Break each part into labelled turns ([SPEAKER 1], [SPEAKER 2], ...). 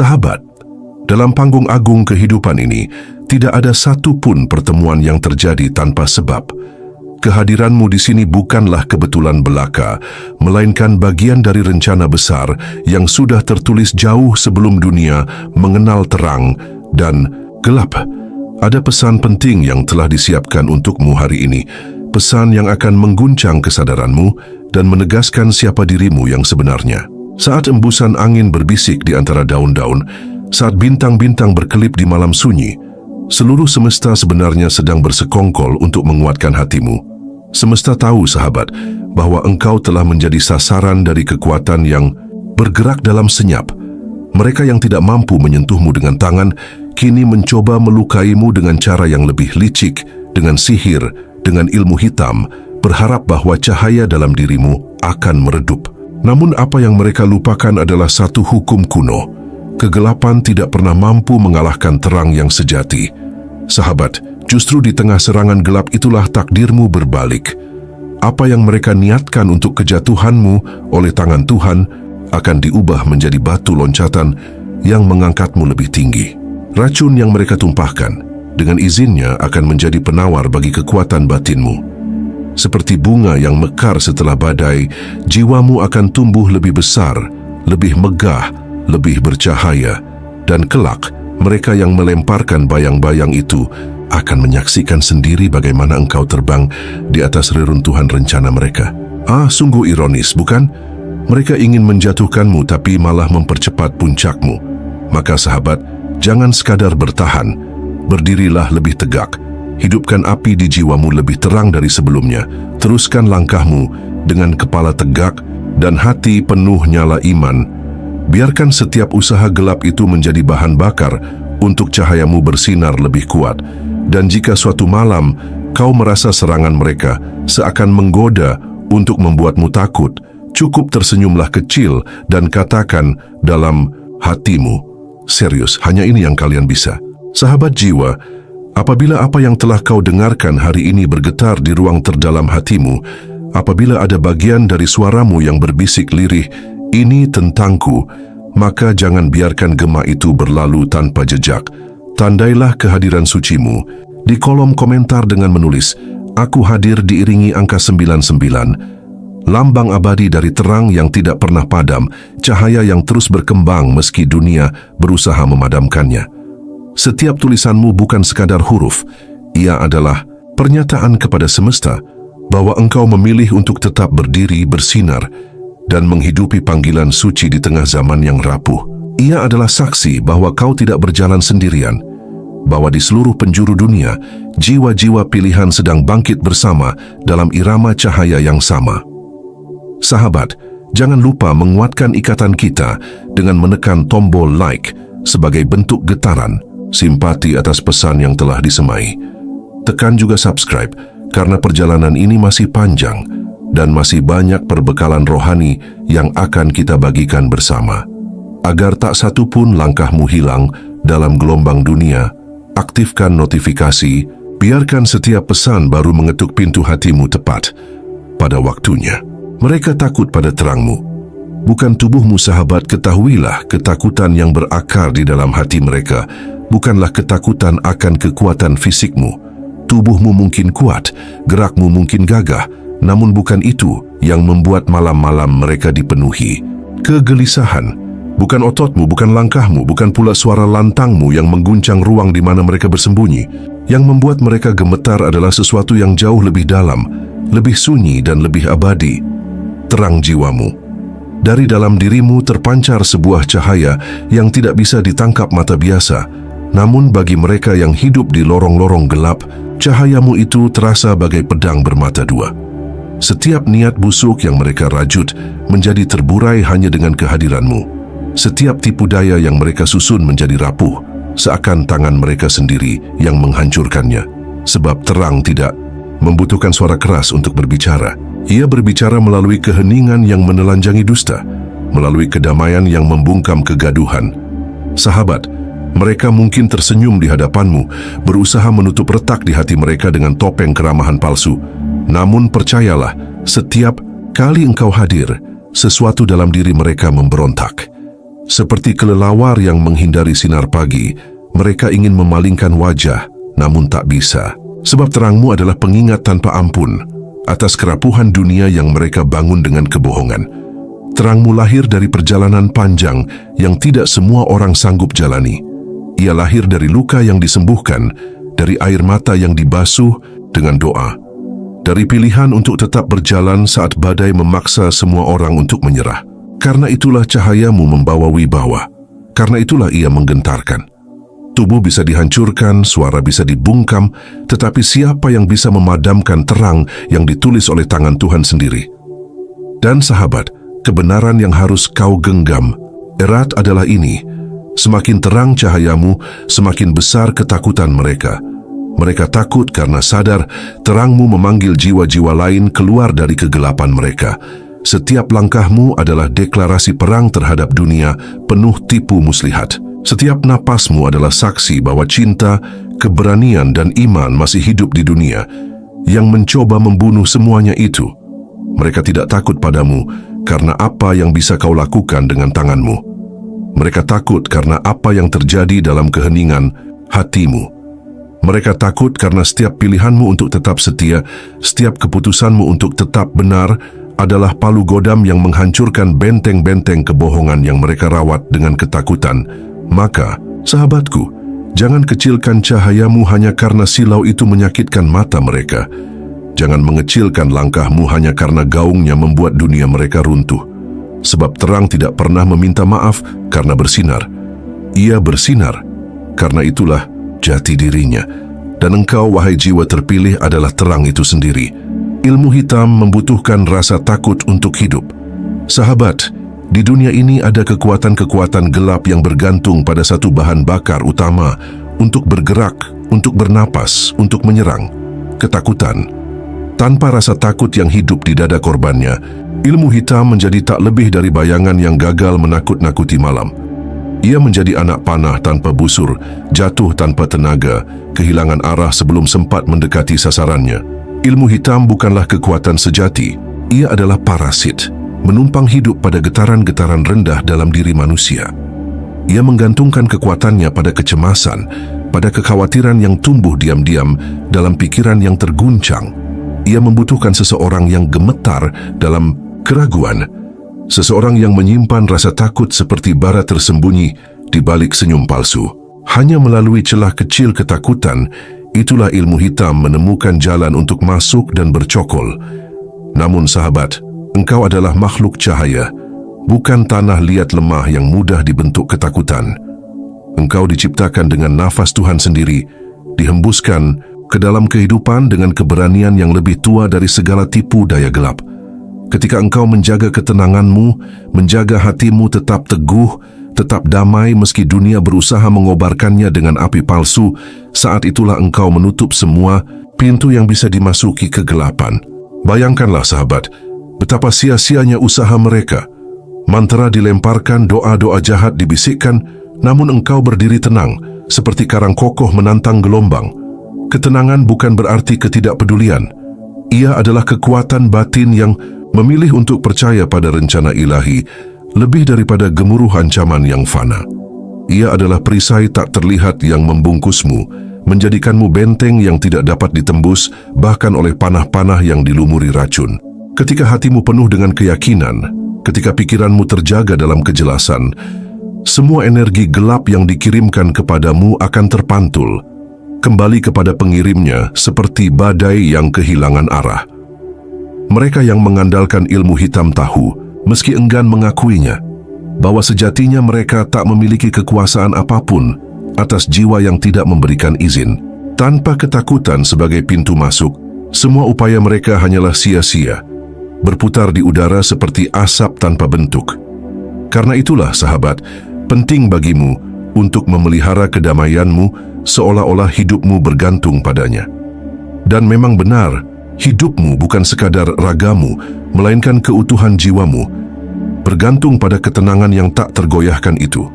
[SPEAKER 1] Sahabat, dalam panggung agung kehidupan ini, tidak ada satu pun pertemuan yang terjadi tanpa sebab. Kehadiranmu di sini bukanlah kebetulan belaka, melainkan bagian dari rencana besar yang sudah tertulis jauh sebelum dunia mengenal terang dan gelap. Ada pesan penting yang telah disiapkan untukmu hari ini, pesan yang akan mengguncang kesadaranmu dan menegaskan siapa dirimu yang sebenarnya. Saat embusan angin berbisik di antara daun-daun, saat bintang-bintang berkelip di malam sunyi, seluruh semesta sebenarnya sedang bersekongkol untuk menguatkan hatimu. Semesta tahu, sahabat, bahwa engkau telah menjadi sasaran dari kekuatan yang bergerak dalam senyap. Mereka yang tidak mampu menyentuhmu dengan tangan, kini mencoba melukaimu dengan cara yang lebih licik, dengan sihir, dengan ilmu hitam, berharap bahwa cahaya dalam dirimu akan meredup. Namun apa yang mereka lupakan adalah satu hukum kuno. Kegelapan tidak pernah mampu mengalahkan terang yang sejati. Sahabat, justru di tengah serangan gelap itulah takdirmu berbalik. Apa yang mereka niatkan untuk kejatuhanmu oleh tangan Tuhan akan diubah menjadi batu loncatan yang mengangkatmu lebih tinggi. Racun yang mereka tumpahkan dengan izinnya akan menjadi penawar bagi kekuatan batinmu. Seperti bunga yang mekar setelah badai, jiwamu akan tumbuh lebih besar, lebih megah, lebih bercahaya, dan kelak mereka yang melemparkan bayang-bayang itu akan menyaksikan sendiri bagaimana engkau terbang di atas reruntuhan rencana mereka. Sungguh ironis, bukan? Mereka ingin menjatuhkanmu tapi malah mempercepat puncakmu. Maka sahabat, jangan sekadar bertahan, berdirilah lebih tegak. Hidupkan api di jiwamu lebih terang dari sebelumnya. Teruskan langkahmu dengan kepala tegak dan hati penuh nyala iman. Biarkan setiap usaha gelap itu menjadi bahan bakar untuk cahayamu bersinar lebih kuat. Dan jika suatu malam kau merasa serangan mereka seakan menggoda untuk membuatmu takut, cukup tersenyumlah kecil dan katakan dalam hatimu, serius, hanya ini yang kalian bisa. Sahabat jiwa, apabila apa yang telah kau dengarkan hari ini bergetar di ruang terdalam hatimu, apabila ada bagian dari suaramu yang berbisik lirih, ini tentangku, maka jangan biarkan gema itu berlalu tanpa jejak. Tandailah kehadiran sucimu di kolom komentar dengan menulis, "Aku hadir" diiringi angka 99, lambang abadi dari terang yang tidak pernah padam, cahaya yang terus berkembang meski dunia berusaha memadamkannya. Setiap tulisanmu bukan sekadar huruf, ia adalah pernyataan kepada semesta bahwa engkau memilih untuk tetap berdiri bersinar dan menghidupi panggilan suci di tengah zaman yang rapuh. Ia adalah saksi bahwa kau tidak berjalan sendirian, bahwa di seluruh penjuru dunia, jiwa-jiwa pilihan sedang bangkit bersama dalam irama cahaya yang sama. Sahabat, jangan lupa menguatkan ikatan kita dengan menekan tombol like sebagai bentuk getaran, simpati atas pesan yang telah disemai. Tekan juga subscribe, karena perjalanan ini masih panjang dan masih banyak perbekalan rohani yang akan kita bagikan bersama. Agar tak satu pun langkahmu hilang dalam gelombang dunia, aktifkan notifikasi, biarkan setiap pesan baru mengetuk pintu hatimu tepat pada waktunya. Mereka takut pada terangmu, bukan tubuhmu sahabat. Ketahuilah, ketakutan yang berakar di dalam hati mereka bukanlah ketakutan akan kekuatan fisikmu. Tubuhmu mungkin kuat, gerakmu mungkin gagah, namun bukan itu yang membuat malam-malam mereka dipenuhi kegelisahan. Bukan ototmu, bukan langkahmu, bukan pula suara lantangmu yang mengguncang ruang di mana mereka bersembunyi. Yang membuat mereka gemetar adalah sesuatu yang jauh lebih dalam, lebih sunyi dan lebih abadi. Terang jiwamu. Dari dalam dirimu terpancar sebuah cahaya yang tidak bisa ditangkap mata biasa. Namun bagi mereka yang hidup di lorong-lorong gelap, cahayamu itu terasa bagai pedang bermata dua. Setiap niat busuk yang mereka rajut menjadi terburai hanya dengan kehadiranmu. Setiap tipu daya yang mereka susun menjadi rapuh, seakan tangan mereka sendiri yang menghancurkannya. Sebab terang tidak membutuhkan suara keras untuk berbicara. Ia berbicara melalui keheningan yang menelanjangi dusta, melalui kedamaian yang membungkam kegaduhan. Sahabat, mereka mungkin tersenyum di hadapanmu, berusaha menutup retak di hati mereka dengan topeng keramahan palsu. Namun percayalah, setiap kali engkau hadir, sesuatu dalam diri mereka memberontak. Seperti kelelawar yang menghindari sinar pagi, mereka ingin memalingkan wajah, namun tak bisa. Sebab terangmu adalah pengingat tanpa ampun atas kerapuhan dunia yang mereka bangun dengan kebohongan. Terangmu lahir dari perjalanan panjang yang tidak semua orang sanggup jalani. Ia lahir dari luka yang disembuhkan, dari air mata yang dibasuh dengan doa, dari pilihan untuk tetap berjalan saat badai memaksa semua orang untuk menyerah. Karena itulah cahayamu membawa wibawa. Karena itulah ia menggentarkan. Tubuh bisa dihancurkan, suara bisa dibungkam, tetapi siapa yang bisa memadamkan terang yang ditulis oleh tangan Tuhan sendiri? Dan sahabat, kebenaran yang harus kau genggam erat adalah ini: semakin terang cahayamu, semakin besar ketakutan mereka. Mereka takut karena sadar terangmu memanggil jiwa-jiwa lain keluar dari kegelapan mereka. Setiap langkahmu adalah deklarasi perang terhadap dunia penuh tipu muslihat. Setiap napasmu adalah saksi bahwa cinta, keberanian, dan iman masih hidup di dunia yang mencoba membunuh semuanya itu. Mereka tidak takut padamu karena apa yang bisa kau lakukan dengan tanganmu. Mereka takut karena apa yang terjadi dalam keheningan hatimu. Mereka takut karena setiap pilihanmu untuk tetap setia, setiap keputusanmu untuk tetap benar adalah palu godam yang menghancurkan benteng-benteng kebohongan yang mereka rawat dengan ketakutan. Maka, sahabatku, jangan kecilkan cahayamu hanya karena silau itu menyakitkan mata mereka. Jangan mengecilkan langkahmu hanya karena gaungnya membuat dunia mereka runtuh. Sebab terang tidak pernah meminta maaf karena bersinar. Ia bersinar, karena itulah jati dirinya. Dan engkau, wahai jiwa terpilih, adalah terang itu sendiri. Ilmu hitam membutuhkan rasa takut untuk hidup. Sahabat, di dunia ini ada kekuatan-kekuatan gelap yang bergantung pada satu bahan bakar utama untuk bergerak, untuk bernapas, untuk menyerang: ketakutan. Tanpa rasa takut yang hidup di dada korbannya, ilmu hitam menjadi tak lebih dari bayangan yang gagal menakut-nakuti malam. Ia menjadi anak panah tanpa busur, jatuh tanpa tenaga, kehilangan arah sebelum sempat mendekati sasarannya. Ilmu hitam bukanlah kekuatan sejati. Ia adalah parasit, menumpang hidup pada getaran-getaran rendah dalam diri manusia. Ia menggantungkan kekuatannya pada kecemasan, pada kekhawatiran yang tumbuh diam-diam dalam pikiran yang terguncang. Ia membutuhkan seseorang yang gemetar dalam keraguan, seseorang yang menyimpan rasa takut seperti bara tersembunyi di balik senyum palsu. Hanya melalui celah kecil ketakutan, itulah ilmu hitam menemukan jalan untuk masuk dan bercokol. Namun sahabat, engkau adalah makhluk cahaya, bukan tanah liat lemah yang mudah dibentuk ketakutan. Engkau diciptakan dengan nafas Tuhan sendiri, dihembuskan ke dalam kehidupan dengan keberanian yang lebih tua dari segala tipu daya gelap. Ketika engkau menjaga ketenanganmu, menjaga hatimu tetap teguh, tetap damai meski dunia berusaha mengobarkannya dengan api palsu, saat itulah engkau menutup semua pintu yang bisa dimasuki kegelapan. Bayangkanlah sahabat, betapa sia-sianya usaha mereka. Mantra dilemparkan, doa-doa jahat dibisikkan, namun engkau berdiri tenang, seperti karang kokoh menantang gelombang. Ketenangan bukan berarti ketidakpedulian. Ia adalah kekuatan batin yang memilih untuk percaya pada rencana ilahi, lebih daripada gemuruh ancaman yang fana. Ia adalah perisai tak terlihat yang membungkusmu, menjadikanmu benteng yang tidak dapat ditembus bahkan oleh panah-panah yang dilumuri racun. Ketika hatimu penuh dengan keyakinan, ketika pikiranmu terjaga dalam kejelasan, semua energi gelap yang dikirimkan kepadamu akan terpantul, kembali kepada pengirimnya seperti badai yang kehilangan arah. Mereka yang mengandalkan ilmu hitam tahu, meski enggan mengakuinya, bahwa sejatinya mereka tak memiliki kekuasaan apapun atas jiwa yang tidak memberikan izin. Tanpa ketakutan sebagai pintu masuk, semua upaya mereka hanyalah sia-sia, berputar di udara seperti asap tanpa bentuk. Karena itulah sahabat, penting bagimu untuk memelihara kedamaianmu seolah-olah hidupmu bergantung padanya. Dan memang benar, hidupmu bukan sekadar ragamu, melainkan keutuhan jiwamu, bergantung pada ketenangan yang tak tergoyahkan itu.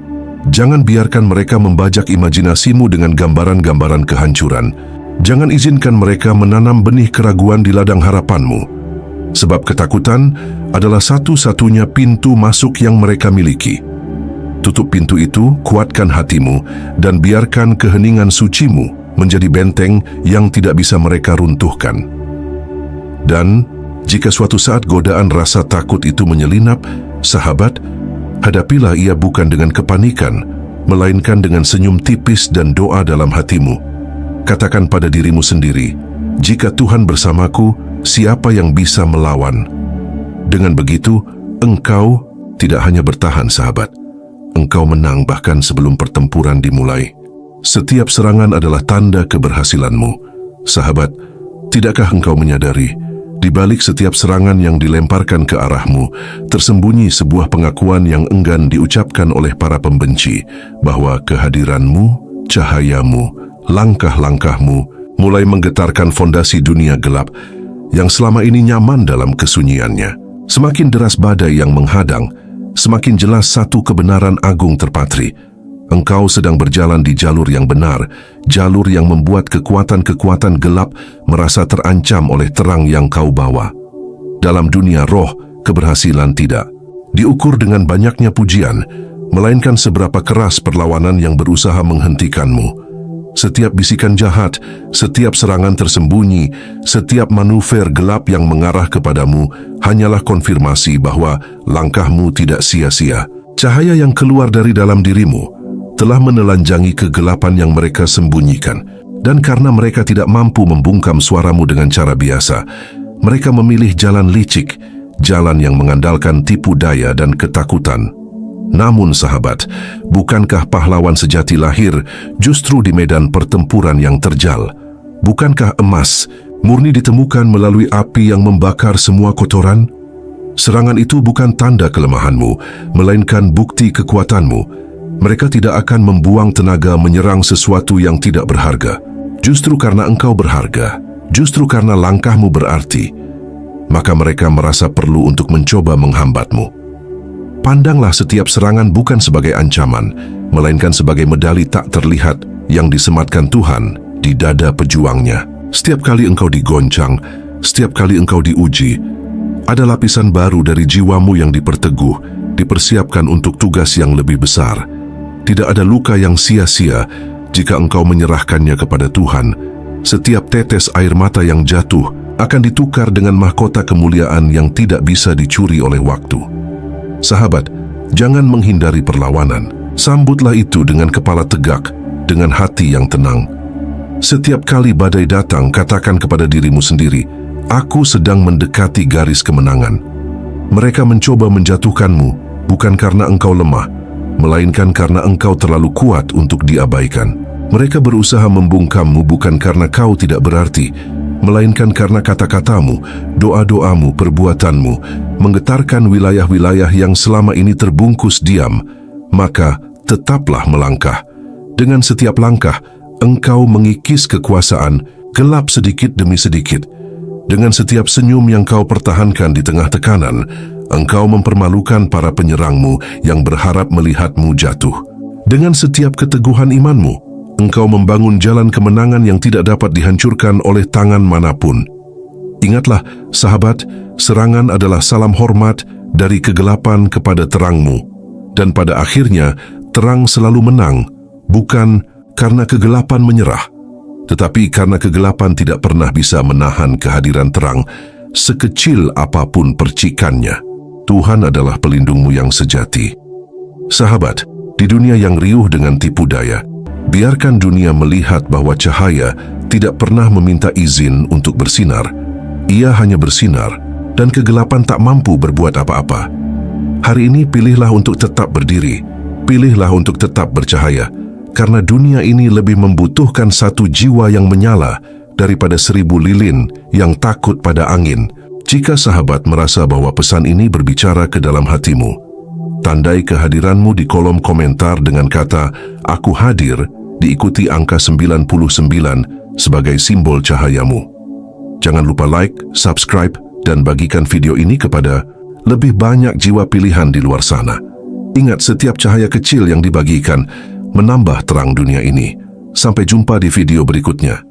[SPEAKER 1] Jangan biarkan mereka membajak imajinasimu dengan gambaran-gambaran kehancuran. Jangan izinkan mereka menanam benih keraguan di ladang harapanmu. Sebab ketakutan adalah satu-satunya pintu masuk yang mereka miliki. Tutup pintu itu, kuatkan hatimu, dan biarkan keheningan sucimu menjadi benteng yang tidak bisa mereka runtuhkan. Dan jika suatu saat godaan rasa takut itu menyelinap, sahabat, hadapilah ia bukan dengan kepanikan, melainkan dengan senyum tipis dan doa dalam hatimu. Katakan pada dirimu sendiri, jika Tuhan bersamaku, siapa yang bisa melawan? Dengan begitu, engkau tidak hanya bertahan, sahabat. Engkau menang bahkan sebelum pertempuran dimulai. Setiap serangan adalah tanda keberhasilanmu. Sahabat, tidakkah engkau menyadari, di balik setiap serangan yang dilemparkan ke arahmu, tersembunyi sebuah pengakuan yang enggan diucapkan oleh para pembenci, bahwa kehadiranmu, cahayamu, langkah-langkahmu mulai menggetarkan fondasi dunia gelap yang selama ini nyaman dalam kesunyiannya. Semakin deras badai yang menghadang, semakin jelas satu kebenaran agung terpatri. Engkau sedang berjalan di jalur yang benar, jalur yang membuat kekuatan-kekuatan gelap merasa terancam oleh terang yang kau bawa. Dalam dunia roh, keberhasilan tidak diukur dengan banyaknya pujian, melainkan seberapa keras perlawanan yang berusaha menghentikanmu. Setiap bisikan jahat, setiap serangan tersembunyi, setiap manuver gelap yang mengarah kepadamu hanyalah konfirmasi bahwa langkahmu tidak sia-sia. Cahaya yang keluar dari dalam dirimu telah menelanjangi kegelapan yang mereka sembunyikan. Dan karena mereka tidak mampu membungkam suaramu dengan cara biasa, mereka memilih jalan licik, jalan yang mengandalkan tipu daya dan ketakutan. Namun sahabat, bukankah pahlawan sejati lahir justru di medan pertempuran yang terjal? Bukankah emas murni ditemukan melalui api yang membakar semua kotoran? Serangan itu bukan tanda kelemahanmu, melainkan bukti kekuatanmu. Mereka tidak akan membuang tenaga menyerang sesuatu yang tidak berharga. Justru karena engkau berharga, justru karena langkahmu berarti, maka mereka merasa perlu untuk mencoba menghambatmu. Pandanglah setiap serangan bukan sebagai ancaman, melainkan sebagai medali tak terlihat yang disematkan Tuhan di dada pejuangnya. Setiap kali engkau digoncang, setiap kali engkau diuji, ada lapisan baru dari jiwamu yang diperteguh, dipersiapkan untuk tugas yang lebih besar. Tidak ada luka yang sia-sia jika engkau menyerahkannya kepada Tuhan. Setiap tetes air mata yang jatuh akan ditukar dengan mahkota kemuliaan yang tidak bisa dicuri oleh waktu. Sahabat, jangan menghindari perlawanan. Sambutlah itu dengan kepala tegak, dengan hati yang tenang. Setiap kali badai datang, katakan kepada dirimu sendiri, aku sedang mendekati garis kemenangan. Mereka mencoba menjatuhkanmu, bukan karena engkau lemah, melainkan karena engkau terlalu kuat untuk diabaikan. Mereka berusaha membungkammu bukan karena kau tidak berarti, melainkan karena kata-katamu, doa-doamu, perbuatanmu menggetarkan wilayah-wilayah yang selama ini terbungkus diam. Maka tetaplah melangkah. Dengan setiap langkah, engkau mengikis kekuasaan gelap sedikit demi sedikit. Dengan setiap senyum yang kau pertahankan di tengah tekanan, engkau mempermalukan para penyerangmu yang berharap melihatmu jatuh. Dengan setiap keteguhan imanmu, engkau membangun jalan kemenangan yang tidak dapat dihancurkan oleh tangan manapun. Ingatlah, sahabat, serangan adalah salam hormat dari kegelapan kepada terangmu. Dan pada akhirnya, terang selalu menang, bukan karena kegelapan menyerah, tetapi karena kegelapan tidak pernah bisa menahan kehadiran terang, sekecil apapun percikannya. Tuhan adalah pelindungmu yang sejati. Sahabat, di dunia yang riuh dengan tipu daya, biarkan dunia melihat bahwa cahaya tidak pernah meminta izin untuk bersinar. Ia hanya bersinar, dan kegelapan tak mampu berbuat apa-apa. Hari ini pilihlah untuk tetap berdiri, pilihlah untuk tetap bercahaya, karena dunia ini lebih membutuhkan satu jiwa yang menyala daripada 1000 lilin yang takut pada angin. Jika sahabat merasa bahwa pesan ini berbicara ke dalam hatimu, tandai kehadiranmu di kolom komentar dengan kata "Aku hadir", diikuti angka 99 sebagai simbol cahayamu. Jangan lupa like, subscribe, dan bagikan video ini kepada lebih banyak jiwa pilihan di luar sana. Ingat, setiap cahaya kecil yang dibagikan menambah terang dunia ini. Sampai jumpa di video berikutnya.